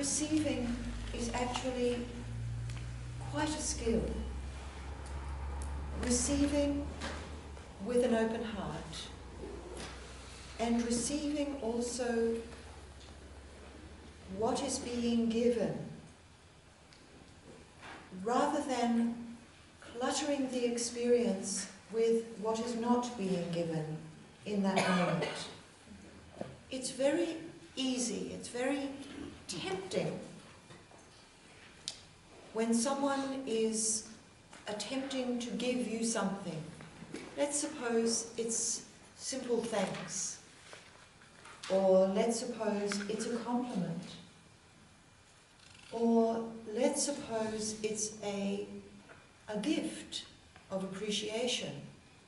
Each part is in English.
receiving is actually quite a skill. Receiving with an open heart, and receiving also what is being given, rather than cluttering the experience with what is not being given in that moment. It's very easy, it's very tempting when someone is attempting to give you something. Let's suppose it's simple thanks, or let's suppose it's a compliment, or let's suppose it's a gift of appreciation,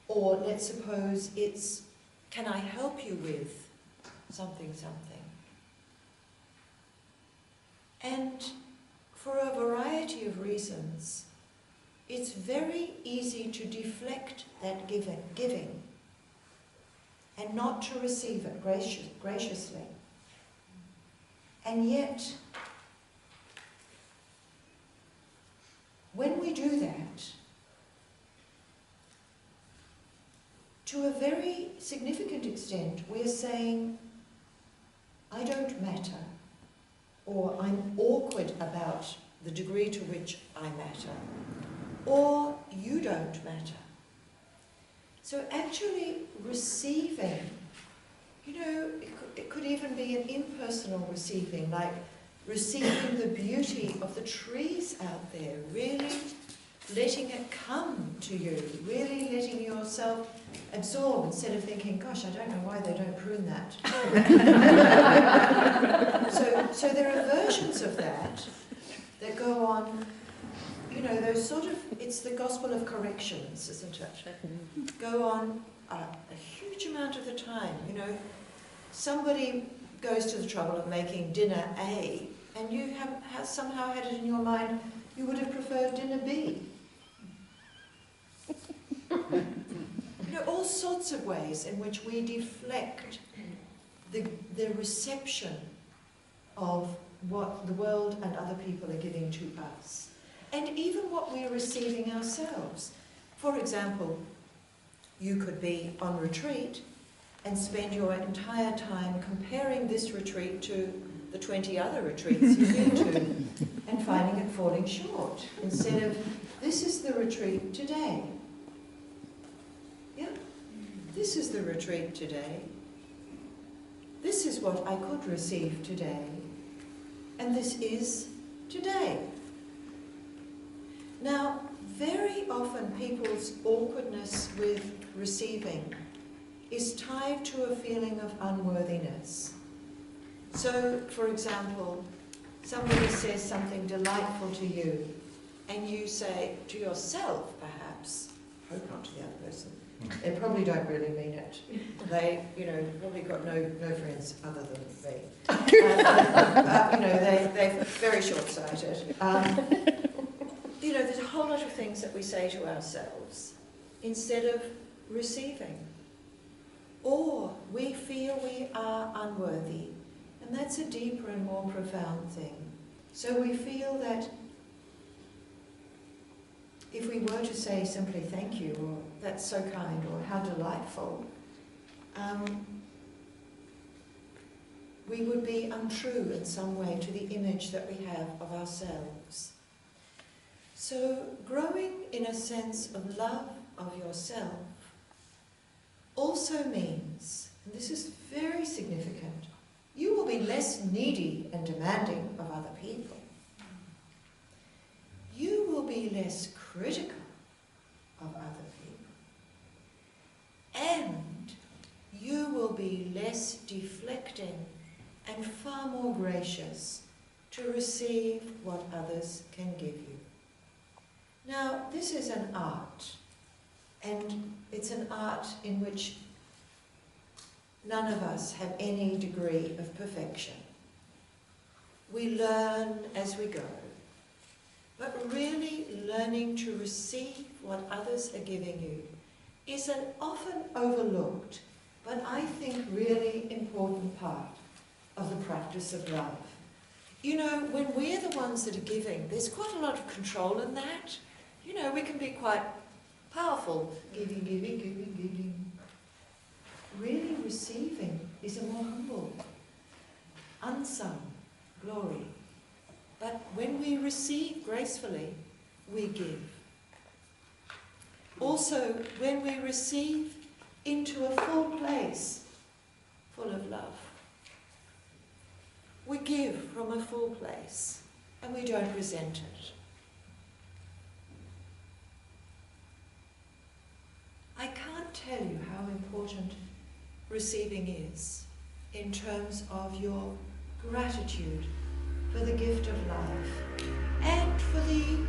or let's suppose it's, can I help you with something. And for a variety of reasons, it's very easy to deflect that giving and not to receive it graciously. And yet, when we do that, to a very significant extent, we're saying, I don't matter, or I'm awkward about the degree to which I matter, or you don't matter. So actually receiving, you know, it could even be an impersonal receiving, like receiving the beauty of the trees out there, really letting it come to you, really letting yourself absorb instead of thinking, gosh, I don't know why they don't prune that. so there are versions of that go on, you know, those sort of, it's the gospel of corrections, isn't it? Go on a huge amount of the time, you know. Somebody goes to the trouble of making dinner A, and you have somehow had it in your mind, you would have preferred dinner B. You know, all sorts of ways in which we deflect the reception of what the world and other people are giving to us, and even what we're receiving ourselves. For example, you could be on retreat and spend your entire time comparing this retreat to the 20 other retreats you've been to and finding it falling short, instead of, this is the retreat today. Yeah, this is the retreat today. This is what I could receive today. And this is today. Now, very often people's awkwardness with receiving is tied to a feeling of unworthiness. So, for example, somebody says something delightful to you, and you say to yourself, perhaps, hope not to the other person, they probably don't really mean it. They, you know, probably got no friends other than me. You know, they're very short-sighted. You know, there's a whole lot of things that we say to ourselves instead of receiving. Or we feel we are unworthy, and that's a deeper and more profound thing. So we feel that if we were to say simply thank you, or that's so kind, or how delightful, we would be untrue in some way to the image that we have of ourselves. So growing in a sense of love of yourself also means, and this is very significant, you will be less needy and demanding of other people. You will be less critical of other people. And you will be less deflecting and far more gracious to receive what others can give you. Now, this is an art, and it's an art in which none of us have any degree of perfection. We learn as we go. But really learning to receive what others are giving you is an often overlooked, but I think really important part of the practice of love. you know, when we're the ones that are giving, there's quite a lot of control in that. You know, we can be quite powerful. Giving, giving, giving, giving. Really receiving is a more humble, unsung glory. But when we receive gracefully, we give. Also, when we receive into a full place, full of love, we give from a full place and we don't resent it. I can't tell you how important receiving is in terms of your gratitude for the gift of life and for the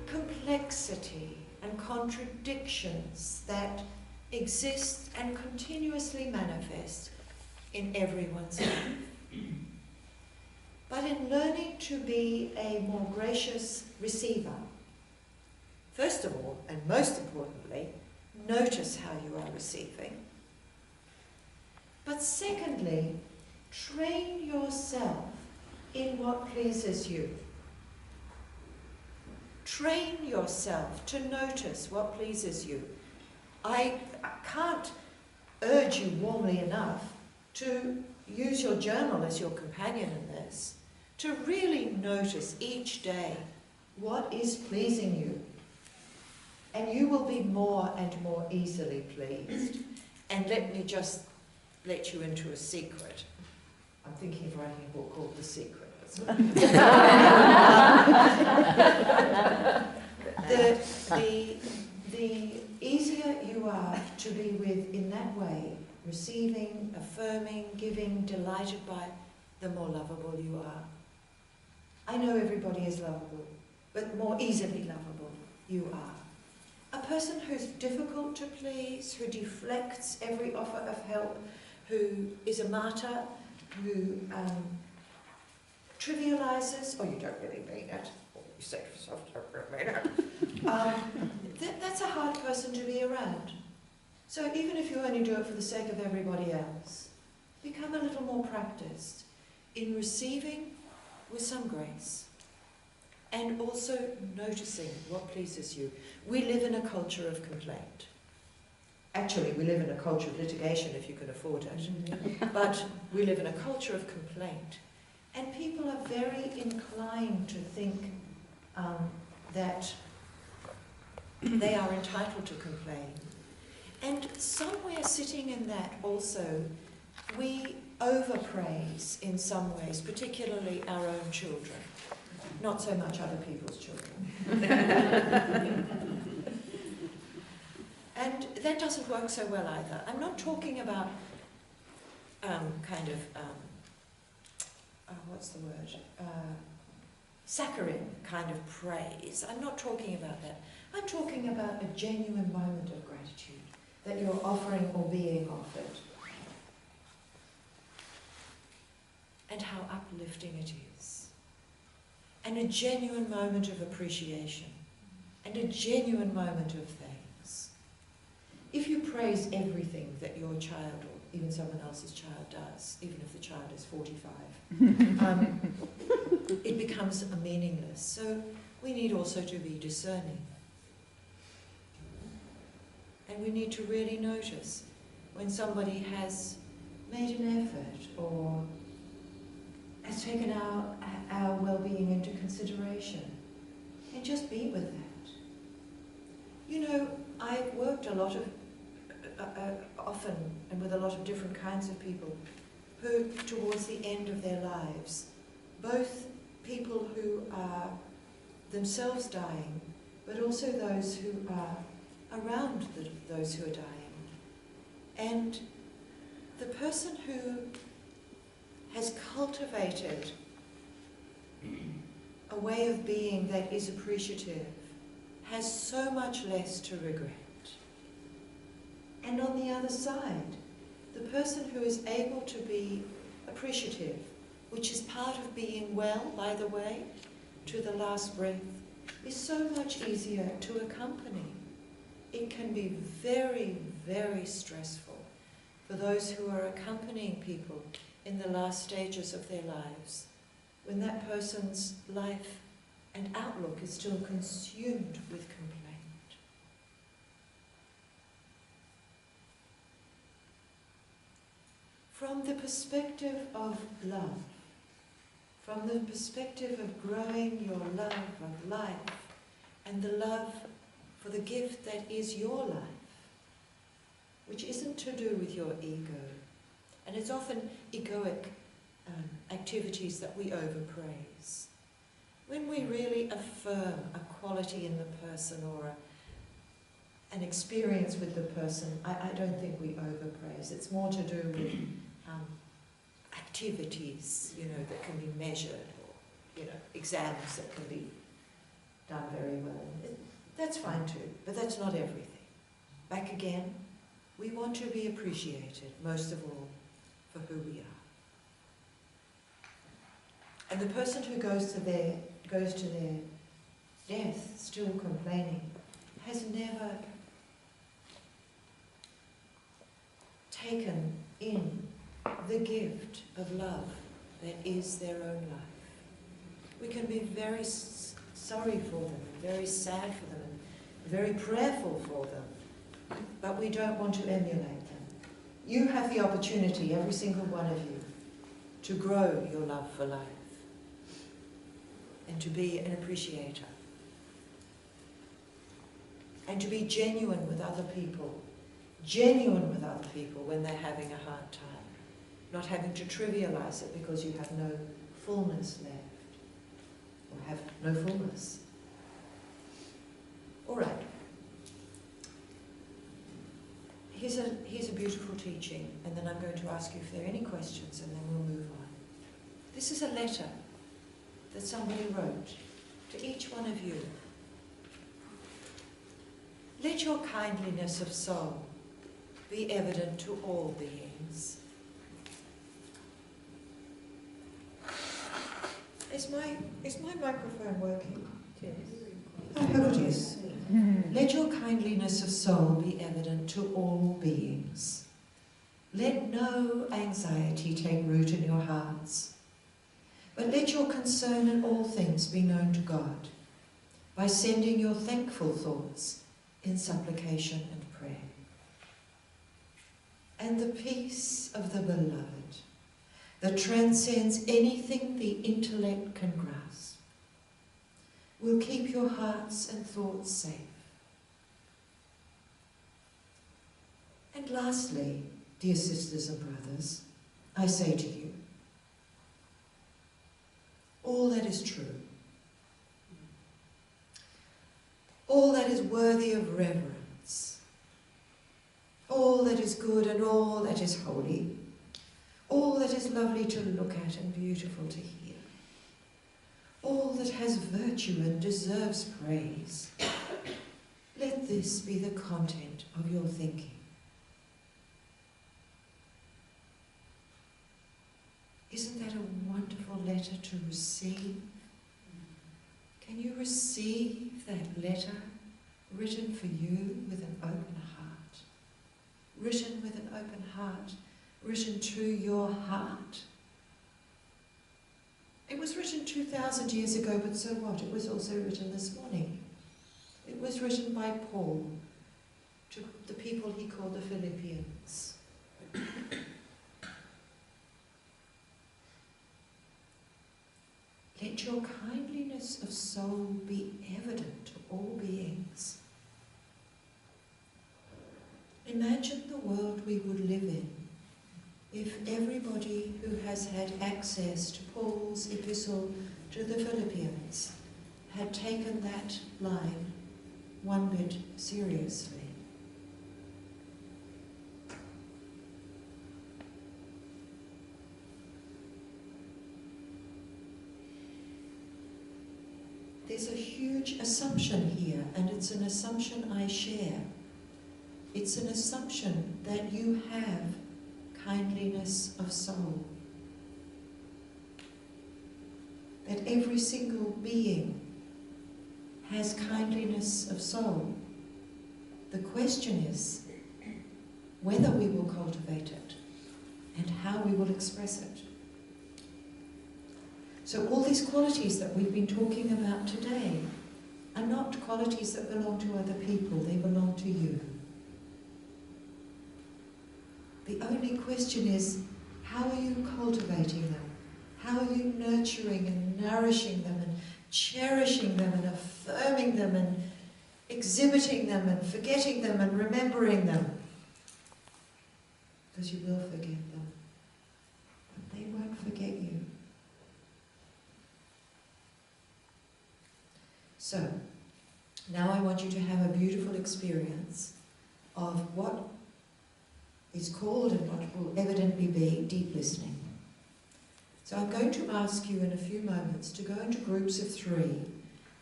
complexity and contradictions that exist and continuously manifest in everyone's life. But in learning to be a more gracious receiver, first of all, and most importantly, notice how you are receiving. But secondly, train yourself in what pleases you. Train yourself to notice what pleases you. I can't urge you warmly enough to use your journal as your companion in this, to really notice each day what is pleasing you. And you will be more and more easily pleased. And let me just let you into a secret. I'm thinking of writing a book called The Secret. The easier you are to be with in that way, receiving, affirming, giving, delighted by, the more lovable you are. I know everybody is lovable, but the more easily lovable you are. A person who's difficult to please, who deflects every offer of help, who is a martyr, who trivializes, you don't really mean it, or you say to yourself, don't really mean it. That's a hard person to be around. So even if you only do it for the sake of everybody else, become a little more practiced in receiving with some grace and also noticing what pleases you. We live in a culture of complaint. Actually, we live in a culture of litigation if you can afford it. But we live in a culture of complaint. And people are very inclined to think that they are entitled to complain. And somewhere sitting in that also, we overpraise in some ways, particularly our own children. Not so much other people's children. And that doesn't work so well either. I'm not talking about what's the word? Saccharine kind of praise. I'm not talking about that. I'm talking about a genuine moment of gratitude that you're offering or being offered. And how uplifting it is. And a genuine moment of appreciation. And a genuine moment of thanks. If you praise everything that your child or even someone else's child does, even if the child is 45, it becomes meaningless. So we need also to be discerning. And we need to really notice when somebody has made an effort or has taken our well-being into consideration, and just be with that. You know, I've worked a lot of, often and with a lot of different kinds of people who, towards the end of their lives, both people who are themselves dying, but also those who are around those who are dying. And the person who has cultivated a way of being that is appreciative has so much less to regret. And on the other side, the person who is able to be appreciative, which is part of being well, by the way, to the last breath, is so much easier to accompany. It can be very, very stressful for those who are accompanying people in the last stages of their lives, when that person's life and outlook is still consumed with complaint. From the perspective of love, from the perspective of growing your love of life and the love for the gift that is your life, which isn't to do with your ego. And it's often egoic activities that we overpraise. When we really affirm a quality in the person or an experience with the person, I don't think we overpraise. It's more to do with activities, that can be measured, or, exams that can be done very well. That's fine too, but that's not everything. Back again, we want to be appreciated, most of all, for who we are. And the person who goes to their death still complaining has never taken in the gift of love that is their own life. We can be very sorry for them, very sad for them, and very prayerful for them, but we don't want to emulate them. You have the opportunity, every single one of you, to grow your love for life and to be an appreciator and to be genuine with other people when they're having a hard time, not having to trivialize it because you have no fullness left or have no fullness. All right. Here's a beautiful teaching, and then I'm going to ask you if there are any questions, and then we'll move on. This is a letter that somebody wrote to each one of you. Let your kindliness of soul be evident to all beings. Is my microphone working? Yes. I hope it is. Let your kindliness of soul be evident to all beings. Let no anxiety take root in your hearts, but let your concern in all things be known to God by sending your thankful thoughts in supplication and prayer. And the peace of the beloved, that transcends anything the intellect can grasp, will keep your hearts and thoughts safe. And lastly, dear sisters and brothers, I say to you, all that is true, all that is worthy of reverence, all that is good and all that is holy, all that is lovely to look at and beautiful to hear, all that has virtue and deserves praise, let this be the content of your thinking. Isn't that a wonderful letter to receive? Can you receive that letter written for you with an open heart? Written with an open heart, written to your heart. It was written 2,000 years ago, but so what? It was also written this morning. It was written by Paul to the people he called the Philippians. Let your kindliness of soul be evident to all beings. Imagine the world we would live in if everybody who has had access to Paul's epistle to the Philippians had taken that line one bit seriously. There's a huge assumption here, and it's an assumption I share. It's an assumption that you have kindliness of soul. That every single being has kindliness of soul. The question is, whether we will cultivate it, and how we will express it. So all these qualities that we've been talking about today are not qualities that belong to other people, they belong to you. The only question is, how are you cultivating them? How are you nurturing and nourishing them and cherishing them and affirming them and exhibiting them and forgetting them and remembering them? Because you will forget them, but they won't forget you. So, now I want you to have a beautiful experience of what is called and what will evidently be deep listening. So I'm going to ask you in a few moments to go into groups of 3.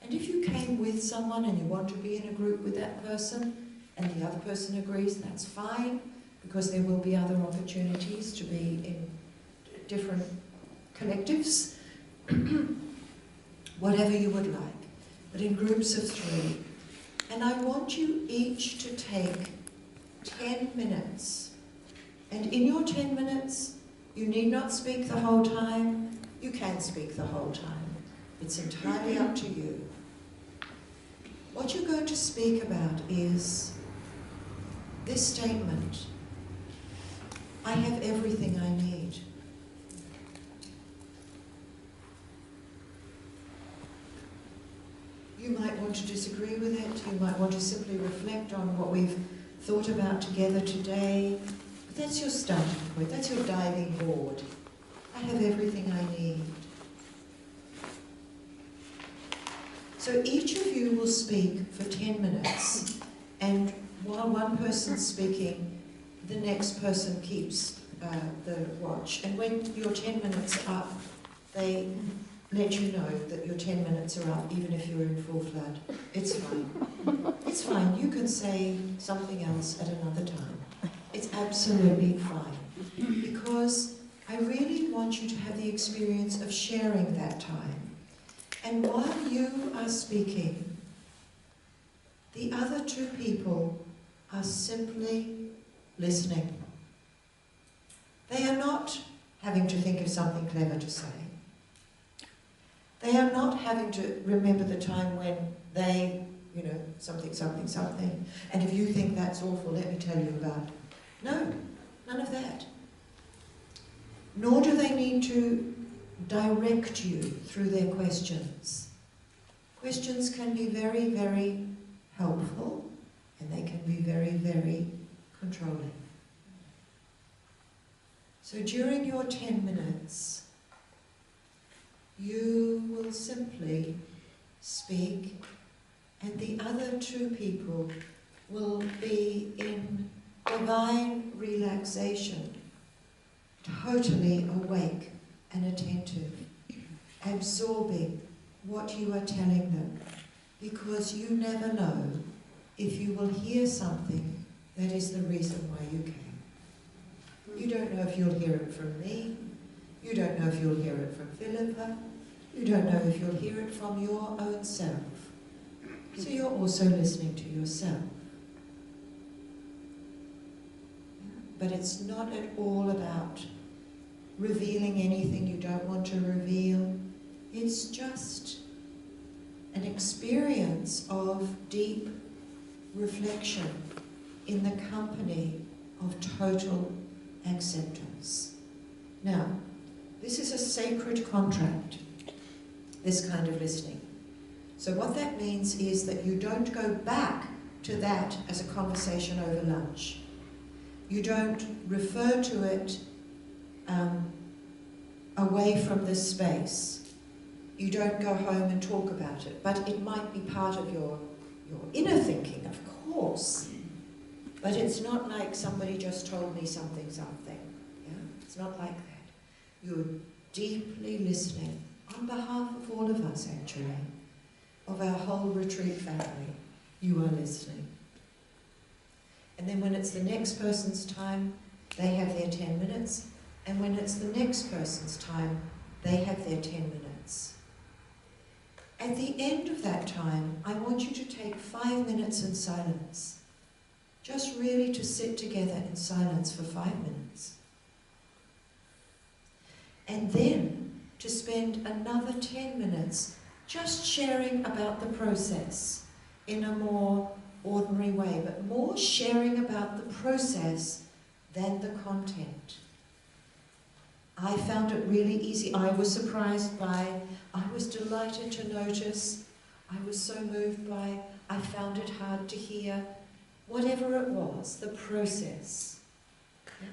And if you came with someone and you want to be in a group with that person and the other person agrees, that's fine, because there will be other opportunities to be in different collectives, whatever you would like, but in groups of 3. And I want you each to take 10 minutes. And in your 10 minutes, you need not speak the whole time. You can speak the whole time. It's entirely up to you. What you're going to speak about is this statement: I have everything I need. You might want to disagree with it. You might want to simply reflect on what we've thought about together today. But that's your starting point. That's your diving board. I have everything I need. So each of you will speak for 10 minutes, and while one person's speaking, the next person keeps the watch. And when your 10 minutes are up, they let you know that your 10 minutes are up, even if you're in full flood. It's fine. It's fine. You can say something else at another time. It's absolutely fine. Because I really want you to have the experience of sharing that time. And while you are speaking, the other 2 people are simply listening. They are not having to think of something clever to say. They are not having to remember the time when they, something. And if you think that's awful, let me tell you about it. No, none of that. Nor do they need to direct you through their questions. Questions can be very, very helpful, and they can be very, very controlling. So during your 10 minutes, you will simply speak, and the other 2 people will be in divine relaxation, totally awake and attentive, absorbing what you are telling them, because you never know if you will hear something that is the reason why you came. You don't know if you'll hear it from me. You don't know if you'll hear it from Philippa. You don't know if you'll hear it from your own self. So you're also listening to yourself. But it's not at all about revealing anything you don't want to reveal. It's just an experience of deep reflection in the company of total acceptance. Now, this is a sacred contract, this kind of listening. So what that means is that you don't go back to that as a conversation over lunch. You don't refer to it away from this space. You don't go home and talk about it, but it might be part of your inner thinking, of course. But it's not like somebody just told me something. Yeah? It's not like that. You're deeply listening on behalf of all of us, actually, of our whole retreat family. You are listening. And then when it's the next person's time, they have their 10 minutes. And when it's the next person's time, they have their 10 minutes. At the end of that time, I want you to take 5 minutes in silence. just really to sit together in silence for 5 minutes. And then to spend another 10 minutes just sharing about the process in a more ordinary way, but more sharing about the process than the content. I found it really easy. I was surprised by, I was delighted to notice, I was so moved by, I found it hard to hear, whatever it was, the process. Yeah?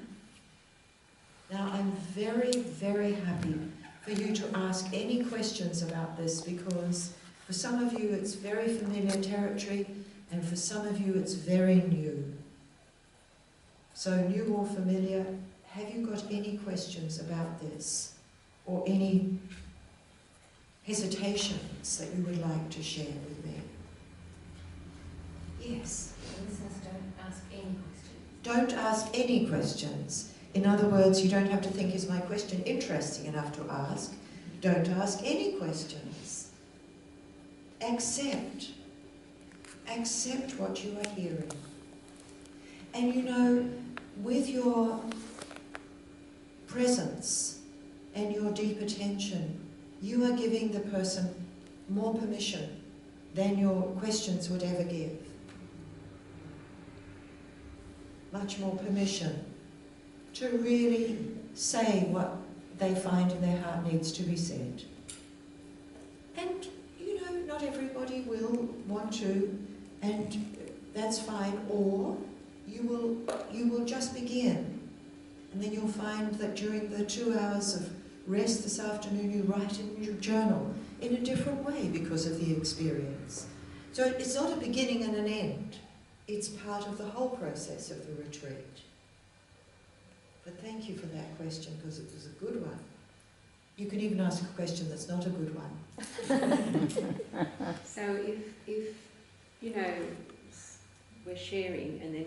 Now I'm very, very happy for you to ask any questions about this, because for some of you it's very familiar territory, and for some of you it's very new. So new or familiar, have you got any questions about this? Or any hesitations that you would like to share with me? Yes? Listeners don't ask any questions. Don't ask any questions. In other words, you don't have to think, is my question interesting enough to ask? Don't ask any questions. Accept. Accept what you are hearing. And you know, with your presence and your deep attention, you are giving the person more permission than your questions would ever give. Much more permission to really say what they find in their heart needs to be said. And, you know, not everybody will want to, and that's fine, or you will just begin. And then you'll find that during the 2 hours of rest this afternoon, you write in your journal in a different way because of the experience. So it's not a beginning and an end. It's part of the whole process of the retreat. But thank you for that question, because it was a good one. You can even ask a question that's not a good one. So if you know, we're sharing and then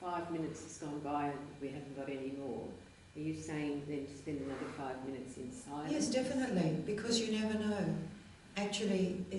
5 minutes has gone by and we haven't got any more, are you saying then to spend another 5 minutes in silence? Yes, definitely, because you never know. Actually, it's